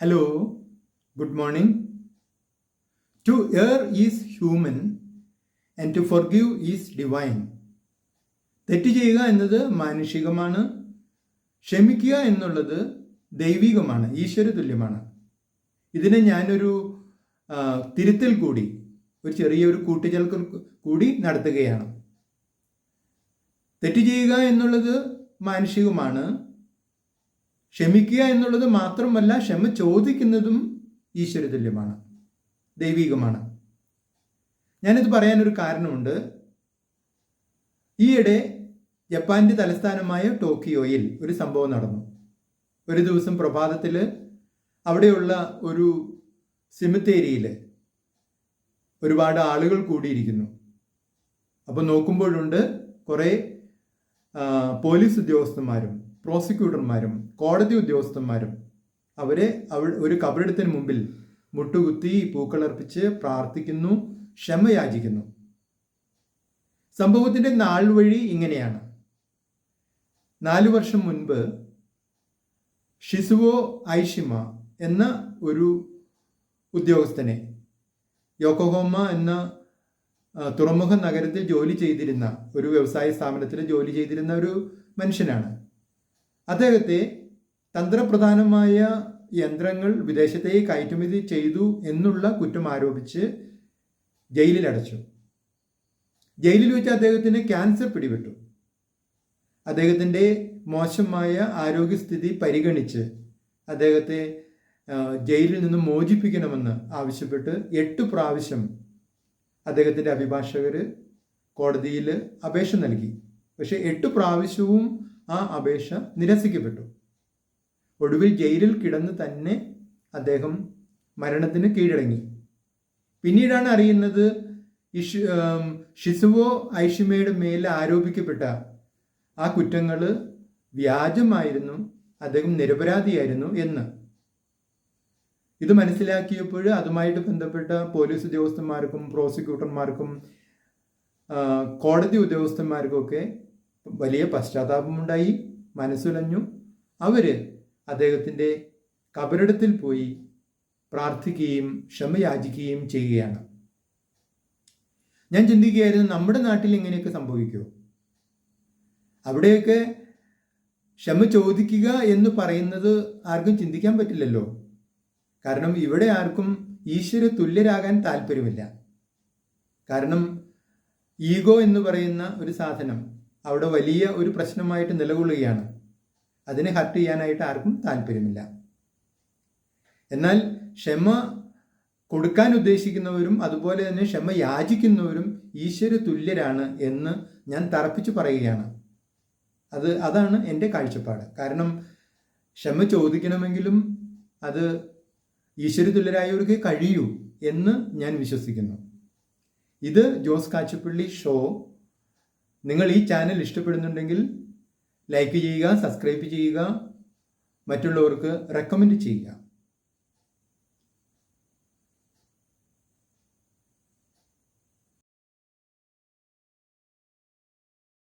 Hello, good morning. To err is human and to forgive is divine. തെറ്റ് ചെയ്യുക എന്നത് മാനുഷികമാണ്, ക്ഷമിക്കുക എന്നുള്ളത് ദൈവികമാണ്, ഈശ്വര തുല്യമാണ്. ഇതിനെ ഞാനൊരു തിരുത്തൽ കൂടി, ഒരു ചെറിയൊരു കൂട്ടിച്ചേർക്കൽ കൂടി നടത്തുകയാണ്. തെറ്റ് ചെയ്യുക എന്നുള്ളത് മാനുഷികമാണ്, ക്ഷമിക്കുക എന്നുള്ളത് മാത്രമല്ല, ക്ഷമ ചോദിക്കുന്നതും ഈശ്വര തുല്യമാണ്, ദൈവികമാണ്. ഞാനിത് പറയാനൊരു കാരണമുണ്ട്. ഈയിടെ ജപ്പാന്റെ തലസ്ഥാനമായ ടോക്കിയോയിൽ ഒരു സംഭവം നടന്നു. ഒരു ദിവസം പ്രഭാതത്തിൽ അവിടെയുള്ള ഒരു സിമിത്തേരിയിൽ ഒരുപാട് ആളുകൾ കൂടിയിരിക്കുന്നു. അപ്പോൾ നോക്കുമ്പോഴുണ്ട് കുറേ പോലീസ് ഉദ്യോഗസ്ഥന്മാരും പ്രോസിക്യൂട്ടർമാരും കോടതി ഉദ്യോഗസ്ഥന്മാരും അവരെ ഒരു കബറിടത്തിന് മുമ്പിൽ മുട്ടുകുത്തി പൂക്കളർപ്പിച്ച് പ്രാർത്ഥിക്കുന്നു, ക്ഷമയാചിക്കുന്നു. സംഭവത്തിന്റെ നാൾ വഴി ഇങ്ങനെയാണ്. 4 വർഷം മുൻപ് ഷിസുവോ ഐഷിമ എന്ന ഒരു ഉദ്യോഗസ്ഥനെ യോക്കോഹോമ എന്ന തുറമുഖ നഗരത്തിൽ ജോലി ചെയ്തിരുന്ന ഒരു വ്യവസായ സ്ഥാപനത്തിൽ ജോലി ചെയ്തിരുന്ന ഒരു മനുഷ്യനാണ്. അദ്ദേഹത്തെ തന്ത്രപ്രധാനമായ യന്ത്രങ്ങൾ വിദേശത്തേക്ക് കയറ്റുമതി ചെയ്തു എന്നുള്ള കുറ്റം ആരോപിച്ച് ജയിലിലടച്ചു. ജയിലിൽ വെച്ച് അദ്ദേഹത്തിന് ക്യാൻസർ പിടിപെട്ടു. അദ്ദേഹത്തിൻ്റെ മോശമായ ആരോഗ്യസ്ഥിതി പരിഗണിച്ച് അദ്ദേഹത്തെ ജയിലിൽ നിന്ന് മോചിപ്പിക്കണമെന്ന് ആവശ്യപ്പെട്ട് 8 പ്രാവശ്യം അദ്ദേഹത്തിൻ്റെ അഭിഭാഷകർ കോടതിയിൽ അപേക്ഷ നൽകി. പക്ഷെ 8 പ്രാവശ്യവും ആ അപേക്ഷ നിരസിക്കപ്പെട്ടു. ഒടുവിൽ ജയിലിൽ കിടന്ന് തന്നെ അദ്ദേഹം മരണത്തിന് കീഴടങ്ങി. പിന്നീടാണ് അറിയുന്നത് ഷിസുവോ ഐഷിമയുടെ മേൽ ആരോപിക്കപ്പെട്ട ആ കുറ്റങ്ങൾ വ്യാജമായിരുന്നു, അദ്ദേഹം നിരപരാധിയായിരുന്നു എന്ന്. ഇത് മനസ്സിലാക്കിയപ്പോൾ അതുമായിട്ട് ബന്ധപ്പെട്ട പോലീസ് ഉദ്യോഗസ്ഥന്മാർക്കും പ്രോസിക്യൂട്ടർമാർക്കും കോടതി ഉദ്യോഗസ്ഥന്മാർക്കൊക്കെ വലിയ പശ്ചാത്താപമുണ്ടായി, മനസ്സുലഞ്ഞു. അവർ അദ്ദേഹത്തിൻ്റെ കബറിടത്തിൽ പോയി പ്രാർത്ഥിക്കുകയും ക്ഷമയാചിക്കുകയും ചെയ്യുകയാണ്. ഞാൻ ചിന്തിക്കുകയായിരുന്നു, നമ്മുടെ നാട്ടിൽ ഇങ്ങനെയൊക്കെ സംഭവിക്കുമോ? അവിടെയൊക്കെ ക്ഷമ ചോദിക്കുക എന്ന് പറയുന്നത് ആർക്കും ചിന്തിക്കാൻ പറ്റില്ലല്ലോ. കാരണം ഇവിടെ ആർക്കും ഈശ്വര തുല്യരാകാൻ താല്പര്യമില്ല. കാരണം ഈഗോ എന്ന് പറയുന്ന ഒരു സാധനം അവിടെ വലിയ ഒരു പ്രശ്നമായിട്ട് നിലകൊള്ളുകയാണ്. അതിനെ ഹർട്ട് ചെയ്യാനായിട്ട് ആർക്കും താല്പര്യമില്ല. എന്നാൽ ക്ഷമ കൊടുക്കാൻ ഉദ്ദേശിക്കുന്നവരും അതുപോലെ തന്നെ ക്ഷമ യാചിക്കുന്നവരും ഈശ്വര തുല്യരാണ് എന്ന് ഞാൻ തറപ്പിച്ച് പറയുകയാണ്. അതാണ് എൻ്റെ കാഴ്ചപ്പാട്. കാരണം ക്ഷമ ചോദിക്കണമെങ്കിലും അത് ഈശ്വര തുല്യരായവർക്ക് കഴിയൂ എന്ന് ഞാൻ വിശ്വസിക്കുന്നു. ഇത് ജോസ് കാച്ചപ്പള്ളി ഷോ. നിങ്ങൾ ഈ ചാനൽ ഇഷ്ടപ്പെടുന്നുണ്ടെങ്കിൽ ലൈക്ക് ചെയ്യുക, സബ്സ്ക്രൈബ് ചെയ്യുക, മറ്റുള്ളവർക്ക് റെക്കമെൻഡ് ചെയ്യുക.